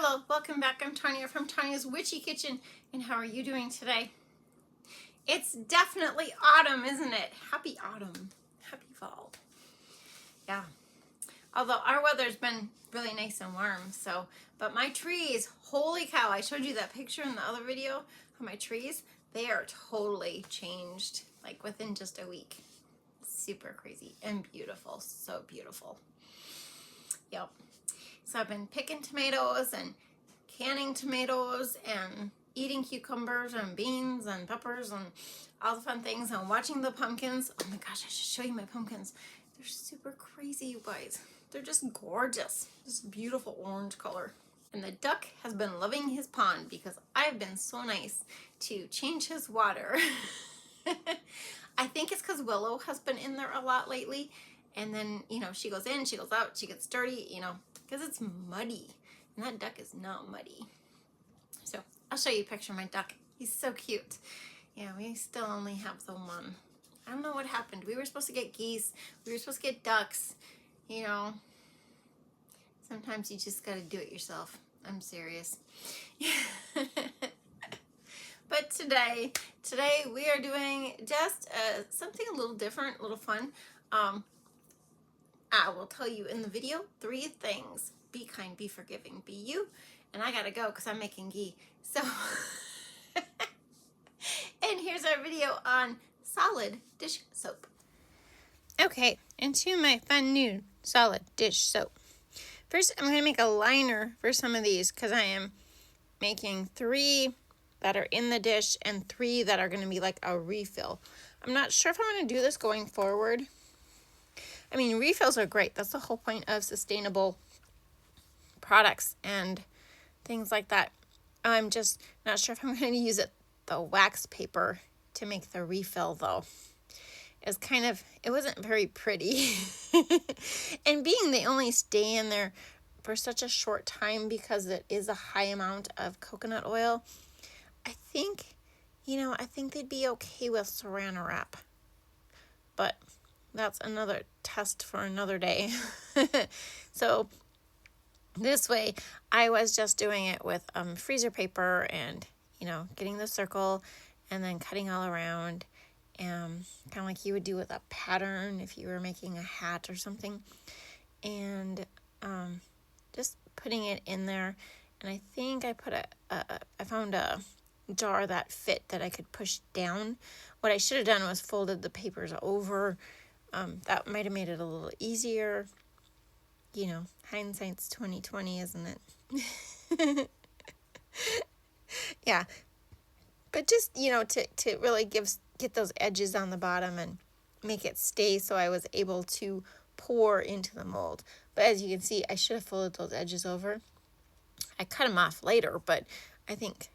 Hello, welcome back. I'm Tonya from Tonya's Witchy Kitchen, and how are you doing today? It's definitely autumn, isn't it? Happy autumn. Happy fall. Yeah. Although our weather's been really nice and warm, but my trees, holy cow, I showed you that picture in the other video of my trees. They are totally changed, like within just a week. Super crazy and beautiful. So beautiful. Yep. So I've been picking tomatoes and canning tomatoes and eating cucumbers and beans and peppers and all the fun things and watching the pumpkins. Oh my gosh, I should show you my pumpkins. They're super crazy, you guys. They're just gorgeous. This beautiful orange color. And the duck has been loving his pond because I've been so nice to change his water. I think it's because Willow has been in there a lot lately. And then, she goes in, she goes out, she gets dirty, because it's muddy. And that duck is not muddy. So I'll show you a picture of my duck. He's so cute. Yeah, we still only have the one. I don't know what happened. We were supposed to get geese. We were supposed to get ducks. Sometimes you just got to do it yourself. I'm serious. But today we are doing just something a little different, a little fun. I will tell you in the video 3 things. Be kind, be forgiving, be you. And I gotta go because I'm making ghee. So, and here's our video on solid dish soap. Okay, into my fun new solid dish soap. First, I'm gonna make a liner for some of these because I am making 3 that are in the dish and 3 that are gonna be like a refill. I'm not sure if I'm gonna do this going forward. I mean, refills are great. That's the whole point of sustainable products and things like that. I'm just not sure if I'm going to use the wax paper to make the refill though. It wasn't very pretty. And being they only stay in there for such a short time because it is a high amount of coconut oil, I think they'd be okay with saran wrap. But that's another test for another day. So this way, I was just doing it with freezer paper and, getting the circle and then cutting all around, kind of like you would do with a pattern if you were making a hat or something. And just putting it in there. And I think I found a jar that fit that I could push down. What I should have done was folded the papers over. That might have made it a little easier. Hindsight's 20/20, isn't it? Yeah. But just, to really get those edges on the bottom and make it stay so I was able to pour into the mold. But as you can see, I should have folded those edges over. I cut them off later, but I think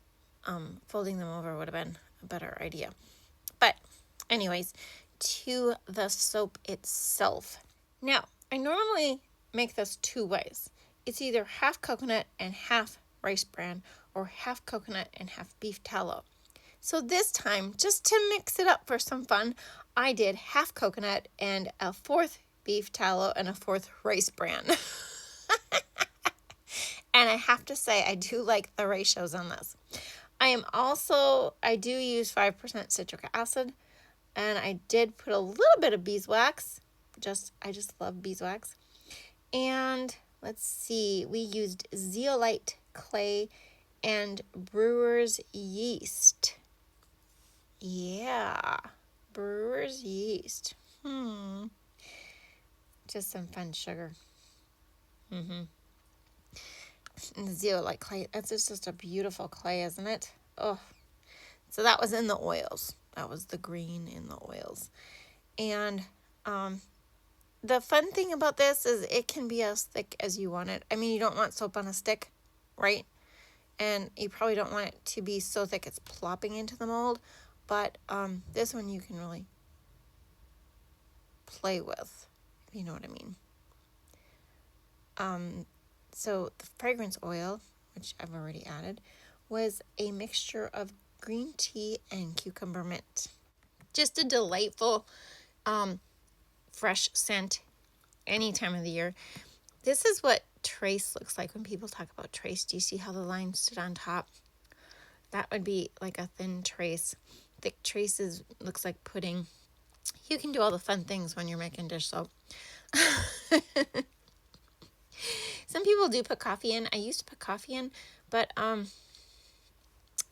folding them over would have been a better idea. But anyways, to the soap itself. Now, I normally make this 2 ways. It's either half coconut and half rice bran or half coconut and half beef tallow. So this time, just to mix it up for some fun, I did half coconut and a 4th beef tallow and a 4th rice bran. And I have to say, I do like the ratios on this. I do use 5% citric acid, and I did put a little bit of beeswax. I just love beeswax. And let's see, we used zeolite clay and brewer's yeast. Yeah, brewer's yeast. Just some fun sugar. And the zeolite clay, that's just a beautiful clay, isn't it? Oh, so that was in the oils. That was the green in the oils. And the fun thing about this is it can be as thick as you want it. I mean, you don't want soap on a stick, right? And you probably don't want it to be so thick it's plopping into the mold. But this one you can really play with, if you know what I mean. So the fragrance oil, which I've already added, was a mixture of green tea and cucumber mint. Just a delightful fresh scent any time of the year. This is what trace looks like when people talk about trace. Do you see how the line stood on top? That would be like a thin trace. Thick traces looks like pudding. You can do all the fun things when you're making dish soap. Some people do put coffee in. I used to put coffee in, but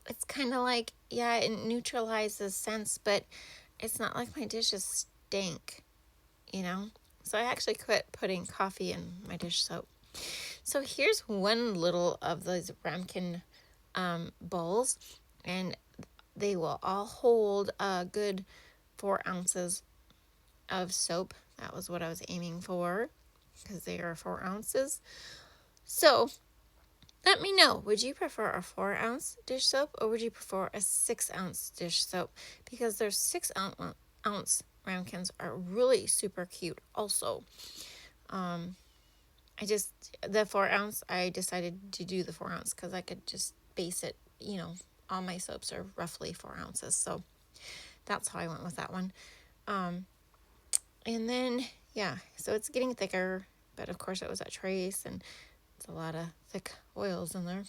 it's kind of like, yeah, it neutralizes scents, but it's not like my dishes stink, you know? So I actually quit putting coffee in my dish soap. So here's one little of those ramekin bowls, and they will all hold a good 4 ounces of soap. That was what I was aiming for, because they are 4 ounces. So let me know, would you prefer a 4 ounce dish soap, or would you prefer a 6 ounce dish soap? Because their 6 ounce ramekins are really super cute also. The 4 ounce, I decided to do the 4 ounce because I could just base it, all my soaps are roughly 4 ounces. So that's how I went with that one. And then, yeah, so it's getting thicker, but of course it was at trace, and it's a lot of thick oils in there.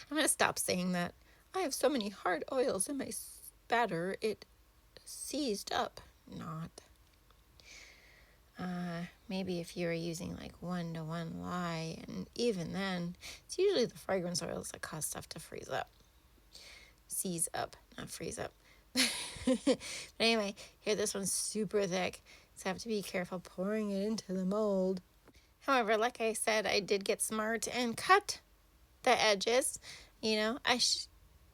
I'm going to stop saying that. I have so many hard oils in my batter, it seized up. Not. Maybe if you were using like 1-to-1 lye, and even then, it's usually the fragrance oils that cause stuff to freeze up. Seize up, not freeze up. But anyway, here, this one's super thick, so I have to be careful pouring it into the mold. However, like I said, I did get smart and cut the edges. I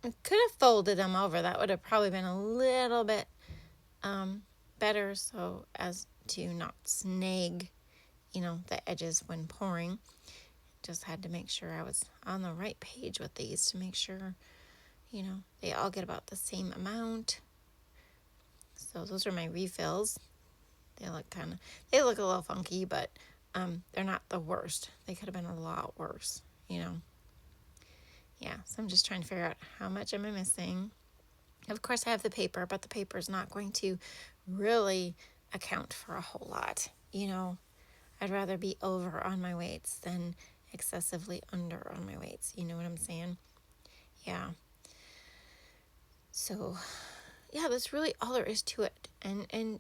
could have folded them over. That would have probably been a little bit better, so as to not snag, the edges when pouring. Just had to make sure I was on the right page with these to make sure, they all get about the same amount. So those are my refills. They look a little funky, but they're not the worst. They could have been a lot worse, Yeah, so I'm just trying to figure out how much am I missing. Of course, I have the paper, but the paper is not going to really account for a whole lot. I'd rather be over on my weights than excessively under on my weights. You know what I'm saying? Yeah. So, yeah, that's really all there is to it. And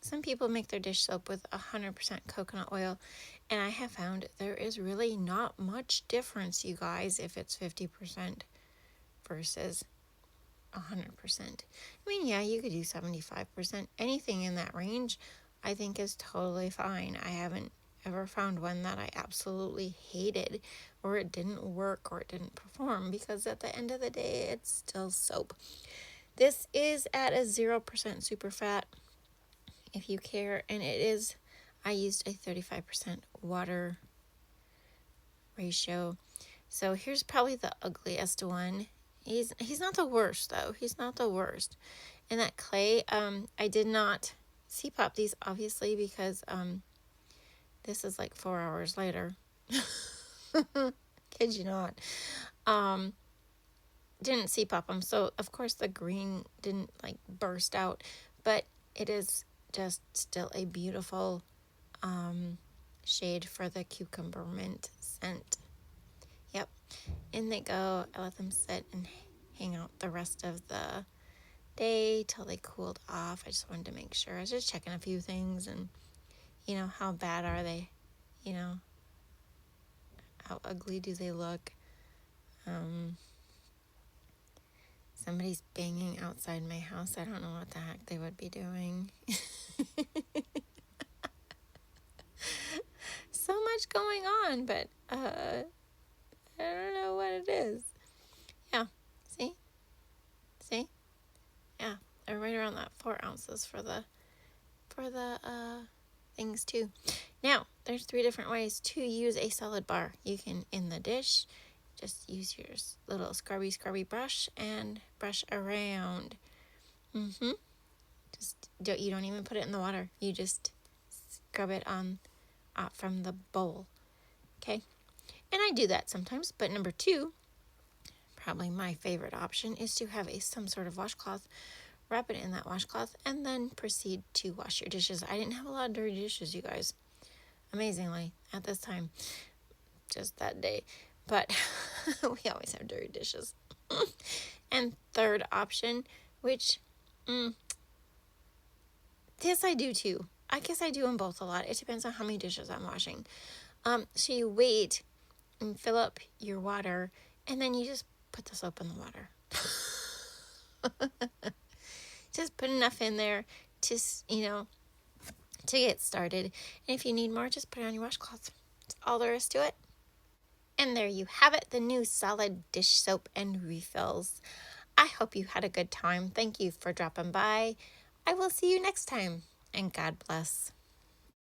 some people make their dish soap with 100% coconut oil, and I have found there is really not much difference, you guys, if it's 50% versus 100%. I mean, yeah, you could do 75%. Anything in that range, I think, is totally fine. I haven't ever found one that I absolutely hated, or it didn't work, or it didn't perform, because at the end of the day, it's still soap. This is at a 0% super fat, if you care, and I used a 35% water ratio. So here's probably the ugliest one. He's not the worst, though. He's not the worst. And that clay, I did not C-pop these, obviously, because this is like 4 hours later. Kid you not. Didn't C-pop them, so of course the green didn't like burst out, but it is just still a beautiful shade for the cucumber mint scent. Yep. In they go. I let them sit and hang out the rest of the day till they cooled off. I just wanted to make sure. I was just checking a few things, and how bad are they? How ugly do they look? Somebody's banging outside my house. I don't know what the heck they would be doing. So much going on, but I don't know what it is. Yeah, see? Yeah, they're right around that 4 ounces for the things too. Now, there's 3 different ways to use a solid bar. You can, in the dish, just use your little scrubby brush and brush around. You don't even put it in the water. You just scrub it on from the bowl. Okay? And I do that sometimes. But number 2, probably my favorite option, is to have some sort of washcloth. Wrap it in that washcloth and then proceed to wash your dishes. I didn't have a lot of dirty dishes, you guys. amazingly, at this time, just that day. But we always have dirty dishes. And third option, which, yes, I do too. I guess I do them both a lot. It depends on how many dishes I'm washing. So you wait and fill up your water, and then you just put the soap in the water. Just put enough in there to, to get started. And if you need more, just put it on your washcloths. That's all there is to it. And there you have it, the new solid dish soap and refills. I hope you had a good time. Thank you for dropping by. I will see you next time, and God bless.